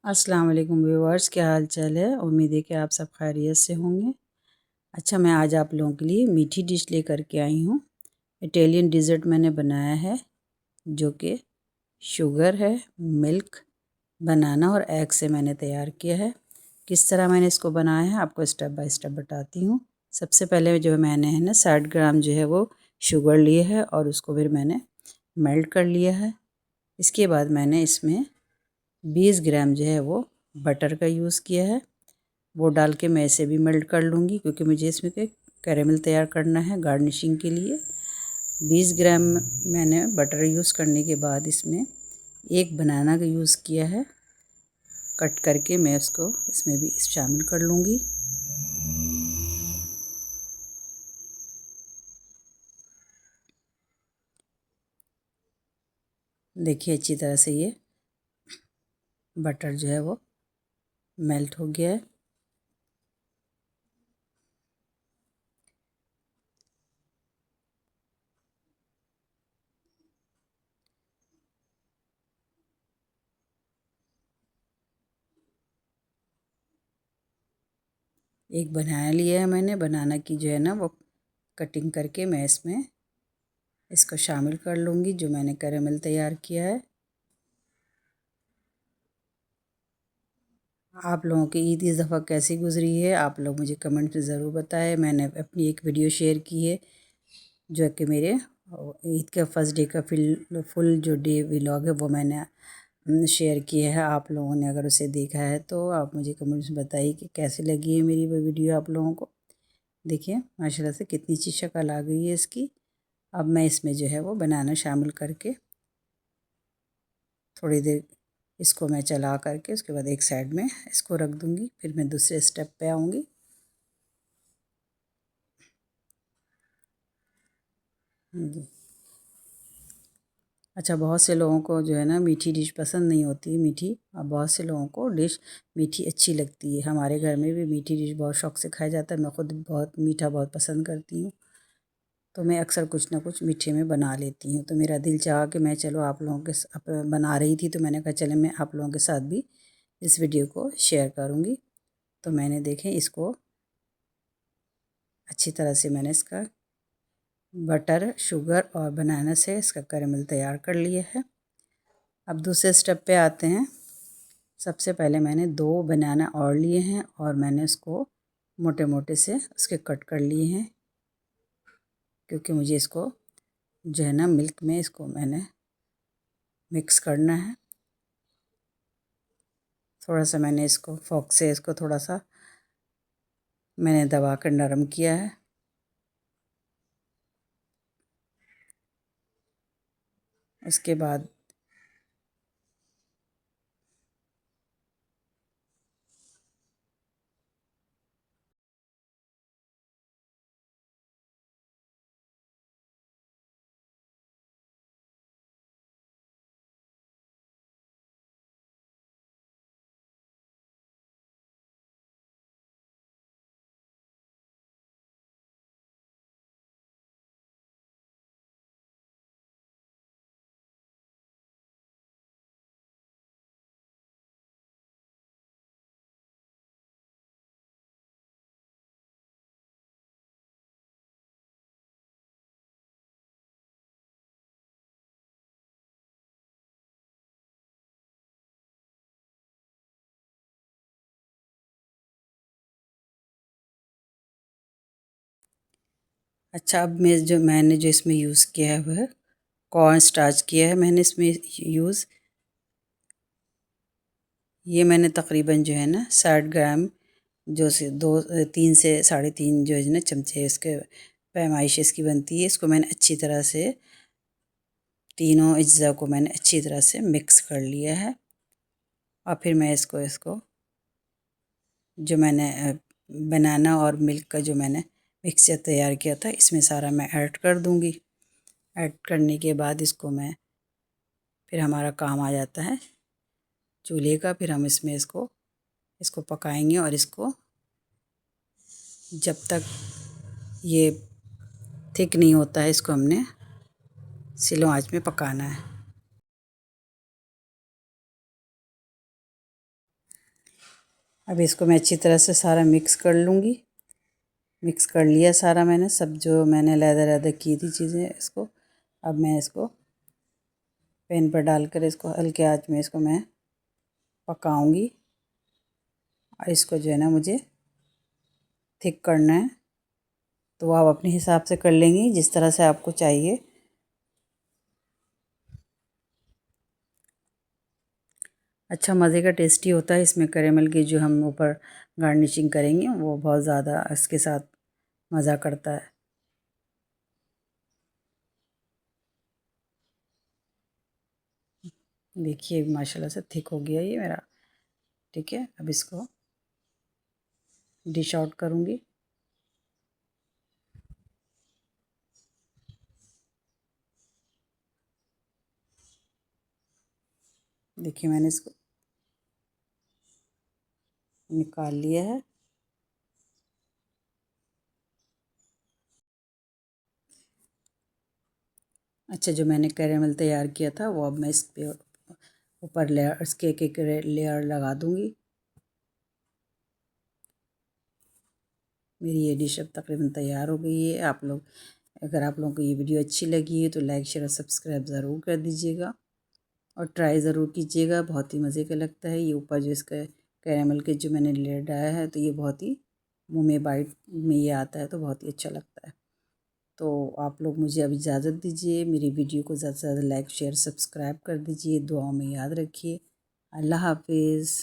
अस्सलाम वालेकुम व्यूअर्स, क्या हाल चाल है। उम्मीद है कि आप सब खैरियत से होंगे। अच्छा, मैं आज आप लोगों के लिए मीठी डिश लेकर के आई हूँ। इटालियन डिज़र्ट मैंने बनाया है जो कि शुगर है, मिल्क, बनाना और एग से मैंने तैयार किया है। किस तरह मैंने इसको बनाया है आपको स्टेप बाय स्टेप बताती हूँ। सबसे पहले जो मैंने है ना 60 ग्राम जो है वो शुगर लिए है और उसको फिर मैंने मेल्ट कर लिया है। इसके बाद मैंने इसमें 20 ग्राम जो है वो बटर का यूज़ किया है। वो डाल के मैं इसे भी मेल्ट कर लूँगी क्योंकि मुझे इसमें के कैरेमल तैयार करना है गार्निशिंग के लिए। 20 ग्राम मैंने बटर यूज़ करने के बाद इसमें एक बनाना का यूज़ किया है। कट करके मैं उसको इसमें भी शामिल कर लूँगी। देखिए अच्छी तरह से ये बटर जो है वो मेल्ट हो गया है। एक बनाना लिया है मैंने, बनाना की जो है ना वो कटिंग करके मैं इसमें इसको शामिल कर लूँगी जो मैंने कैरेमल तैयार किया है। आप लोगों की ईद इस दफ़ा कैसी गुज़री है आप लोग मुझे कमेंट में ज़रूर बताएं। मैंने अपनी एक वीडियो शेयर की है जो कि मेरे ईद का फर्स्ट डे का फुल जो डे व्लॉग है वो मैंने शेयर किया है। आप लोगों ने अगर उसे देखा है तो आप मुझे कमेंट्स में बताइए कि कैसी लगी है मेरी वो वीडियो आप लोगों को। देखिए माशाल्लाह से कितनी अच्छी शक्ल आ गई है इसकी। अब मैं इसमें जो है वो बनाना शामिल करके थोड़ी देर इसको मैं चला करके उसके बाद एक साइड में इसको रख दूँगी। फिर मैं दूसरे स्टेप पे आऊँगी। जी। अच्छा, बहुत से लोगों को जो है ना मीठी डिश पसंद नहीं होती मीठी, और बहुत से लोगों को डिश मीठी अच्छी लगती है। हमारे घर में भी मीठी डिश बहुत शौक़ से खाया जाता है। मैं ख़ुद बहुत मीठा बहुत पसंद करती हूँ, तो मैं अक्सर कुछ ना कुछ मीठे में बना लेती हूँ। तो मेरा दिल चाहा कि मैं चलो आप लोगों के बना रही थी तो मैंने कहा चले मैं आप लोगों के साथ भी इस वीडियो को शेयर करूँगी। तो मैंने देखें इसको अच्छी तरह से मैंने इसका बटर, शुगर और बनाना से इसका कैरेमल तैयार कर लिया है। अब दूसरे स्टेप पे आते हैं। सबसे पहले मैंने 2 बनाना और लिए हैं और मैंने उसको मोटे मोटे से उसके कट कर लिए हैं क्योंकि मुझे इसको जो है ना मिल्क में इसको मैंने मिक्स करना है। थोड़ा सा मैंने इसको फोक से इसको थोड़ा सा मैंने दबा कर नरम किया है। उसके बाद अच्छा, अब मैंने जो इसमें यूज़ किया है वह कॉर्न स्टार्च किया है मैंने इसमें यूज़। ये मैंने तकरीबन जो है ना 60 ग्राम जो से 3 से 3.5 जो है ना चमचे इसके पैमाइश इसकी बनती है। इसको मैंने अच्छी तरह से तीनों अज्जा को मैंने अच्छी तरह से मिक्स कर लिया है। और फिर मैं इसको जो मैंने बनाना और मिल्क का जो मैंने मिक्सचर तैयार किया था इसमें सारा मैं ऐड कर दूँगी। ऐड करने के बाद इसको मैं फिर हमारा काम आ जाता है चूल्हे का। फिर हम इसमें इसको पकाएंगे और इसको जब तक ये थिक नहीं होता है इसको हमने स्लो आंच में पकाना है। अब इसको मैं अच्छी तरह से सारा मिक्स कर लूँगी। मिक्स कर लिया सारा मैंने, सब जो मैंने लहदा की थी चीज़ें इसको। अब मैं इसको पैन पर डालकर इसको हल्के आंच में इसको मैं पकाऊंगी। और इसको जो है ना मुझे थिक करना है, तो आप अपने हिसाब से कर लेंगी जिस तरह से आपको चाहिए। अच्छा मज़े का टेस्टी होता है। इसमें कैरेमल की जो हम ऊपर गार्निशिंग करेंगे वो बहुत ज़्यादा इसके साथ मज़ा करता है। देखिए माशाल्लाह से थिक हो गया ये मेरा। ठीक है, अब इसको डिश आउट करूँगी। देखिए मैंने इसको निकाल लिया है। अच्छा जो मैंने कैरेमल तैयार किया था वो अब मैं इस पे ऊपर लेयर, इसके एक एक लेयर लगा दूँगी। मेरी ये डिश अब तकरीबन तैयार हो गई है। आप लोग, अगर आप लोगों को ये वीडियो अच्छी लगी है तो लाइक शेयर और सब्सक्राइब ज़रूर कर दीजिएगा और ट्राई ज़रूर कीजिएगा। बहुत ही मज़े का लगता है ये। ऊपर जो इसका कैरेमल के जो मैंने लेयर डाला है तो ये बहुत ही मुँह में बाइट में ये आता है तो बहुत ही अच्छा लगता है। तो आप लोग मुझे अब इजाज़त दीजिए। मेरी वीडियो को ज़्यादा से ज़्यादा लाइक शेयर सब्सक्राइब कर दीजिए। दुआओं में याद रखिए। अल्लाह हाफिज़।